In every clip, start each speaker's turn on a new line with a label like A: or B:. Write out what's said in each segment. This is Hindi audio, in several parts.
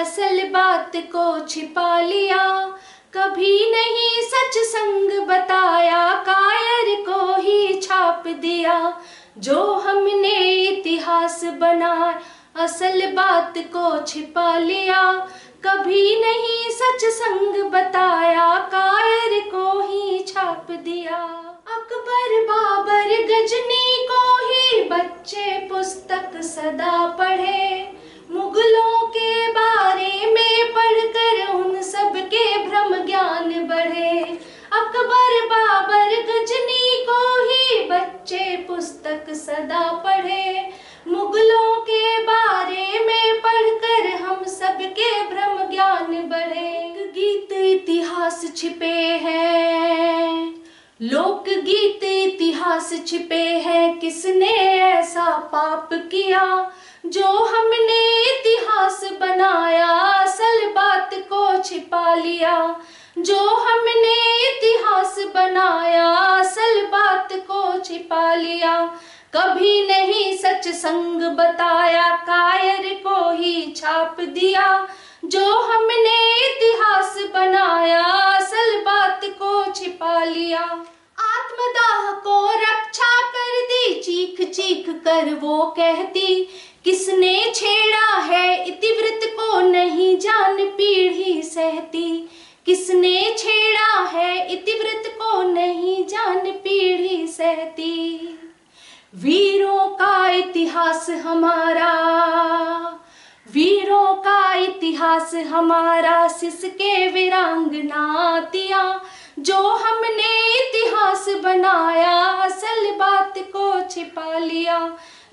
A: असल बात को छिपा लिया, कभी नहीं सच संग बताया, कायर को ही छाप दिया। जो हमने इतिहास बनाया, असल बात को छिपा लिया, कभी नहीं सच संग बताया, कायर को ही छाप दिया। अकबर बाबर गजनी को ही बच्चे पुस्तक सदा पढ़े, मुगलों के बारे में पढ़कर उन सब के भ्रम ज्ञान बढ़े। अकबर बाबर गजनी को ही बच्चे पुस्तक सदा पढ़े, मुगलों के बारे में पढ़कर हम सब के भ्रम ज्ञान बढ़े। गीत इतिहास छिपे हैं, लोकगीत इतिहास छिपे हैं, किसने ऐसा पाप किया जो हमने इतिहास बनाया, असल बात को छिपा लिया। जो हमने इतिहास बनाया, असल बात को छिपा लिया, कभी नहीं सच संग बताया, कायर को ही छाप दिया। जो हमने इतिहास बनाया, असल बात को छिपा लिया। आत्मदाह को रक्षा कर दी, चीख चीख कर वो कहती, किसने छेड़ा है इतिवृत्त को नहीं जान पीढ़ी सहती। किसने छेड़ा है इतिवृत्त को नहीं जान पीढ़ी सहती। वीरों का इतिहास हमारा, वीरों का इतिहास हमारा, सिसके वीरांगनातियां, जो हमने इतिहास बनाया, असल बात को छिपा लिया।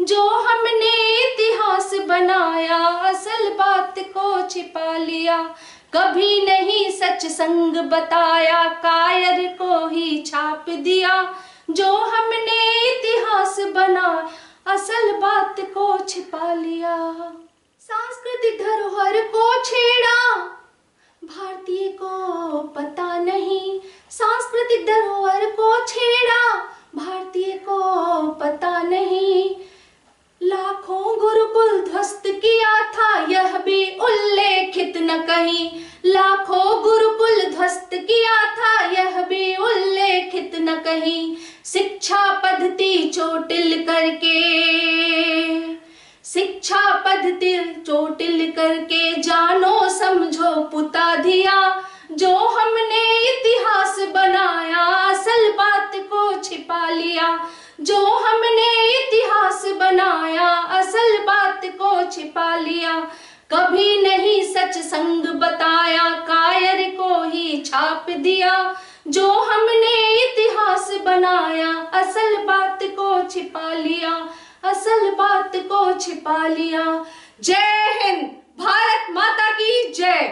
A: जो हमने इतिहास बनाया, असल बात को छिपा लिया, कभी नहीं सच संग बताया, कायर को ही छाप दिया। जो हमने इतिहास बनाया, असल बात को छिपा लिया। सांस्कृतिक धरोहर को छेड़ा, भारतीय को पता नहीं। सांस्कृतिक धरोहर को छेड़ा, भारतीय को पता नहीं। लाखों गुरुकुल ध्वस्त किया था, यह भी उल्लेखित न कहीं। लाखों गुरुकुल ध्वस्त किया था, यह भी उल्लेखित न कहीं। शिक्षा पद्धति चोटिल करके, शिक्षा पद्धति चोटिल करके, जानो समझो पुता दिया। जो हमने इतिहास बनाया, असल बात को छिपा लिया। जो हमने इतिहास बनाया, असल बात को छिपा लिया, कभी नहीं सच संग बताया, कायर को ही छाप दिया। जो हमने इतिहास बनाया, असल बात को छिपा लिया, असल बात को छिपा लिया। जय हिंद, भारत माता की जय।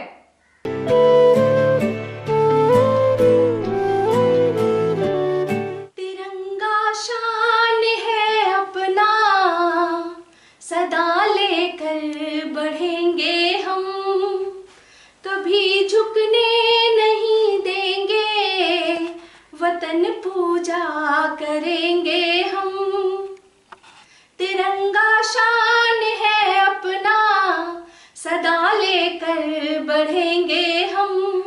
A: तिरंगा शान है अपना, सदा लेकर बढ़ेंगे हम, कभी झुकने नहीं देंगे, वतन पूजा करेंगे हम। तिरंगा शान है अपना, सदा लेकर बढ़ेंगे हम,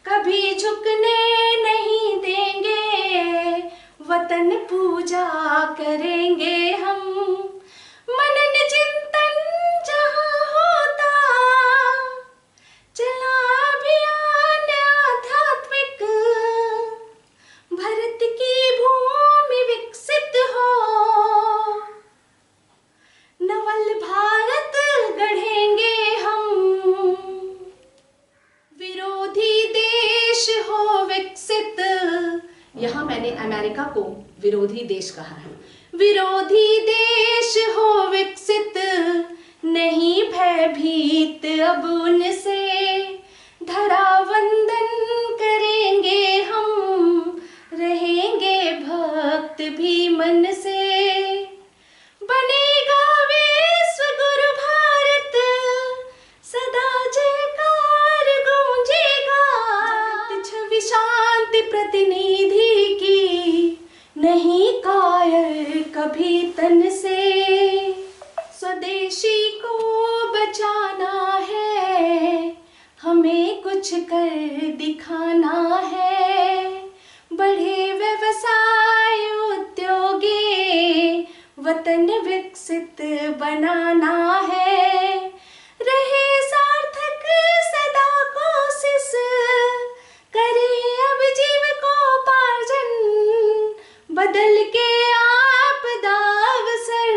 A: कभी झुकने नहीं देंगे, वतन पूजा करेंगे हम। मनन चिंतन जहाँ होता, चला अभियान आध्यात्मिक, भारत की भूमि विकसित हो, नवल भारत गढ़ेंगे हम। विरोधी देश हो विकसित, यहाँ मैंने अमेरिका को विरोधी देश कहा है। विरोधी देश हो विकसित, नहीं भयभीत अब उनसे, धरा वंदन करेंगे हम, रहेंगे भक्त भी मन से। बनेगा विश्व गुरु भारत, सदा जयकार गूंजेगा, छवि शांति प्रतिनिधि की, नहीं कायर कभी तन से। स्वदेशी को बचाना है, हमें कुछ कर दिखाना है। बढ़े व्यवसाय उद्योगे, वतन विकसित बनाना है। रहे सार्थक सदा कोशिश, करे अब जीविकोपार्जन। बदल के आपदा अवसर,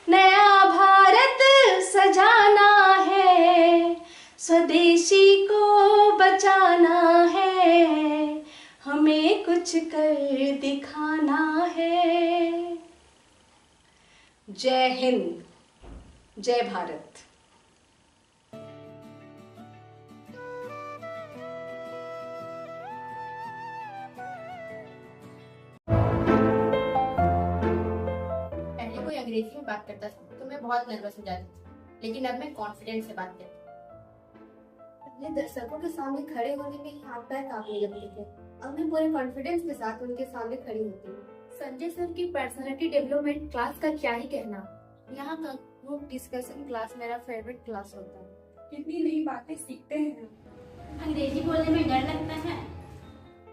A: नया भारत सजाना है। स्वदेशी को बचाना है, हमें कुछ कर दिखाना है। जय हिंद, जय भारत।
B: पहले कोई अंग्रेजी में बात करता था तो मैं बहुत नर्वस हो जाती थी, लेकिन अब मैं कॉन्फिडेंस से बात करती हूँ।
C: अपने दर्शकों के सामने खड़े होने में हाथ पैर कांपने लगते थे। अब मैं पूरे कॉन्फिडेंस के साथ उनके सामने खड़ी होती हूँ।
D: संजय सर की पर्सनालिटी डेवलपमेंट क्लास का क्या ही कहना।
C: यहाँ का ग्रुप डिस्कशन क्लास मेरा फेवरेट क्लास होता है।
E: कितनी नई बातें सीखते हैं।
B: अंग्रेजी बोलने में डर लगता है,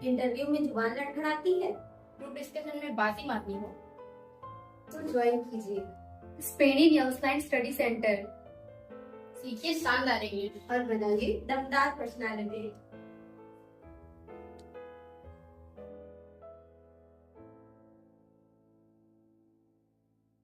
C: इंटरव्यू में जुबान लड़खड़ाती है,
B: ग्रुप डिस्कशन में बाजी मारनी हो
C: तो ज्वाइन कीजिए
D: स्पेनी न्यूज़लैंड स्टडी सेंटर।
B: सीखिए शानदार इंग्लिश
C: और बनाइए दमदार पर्सनालिटी।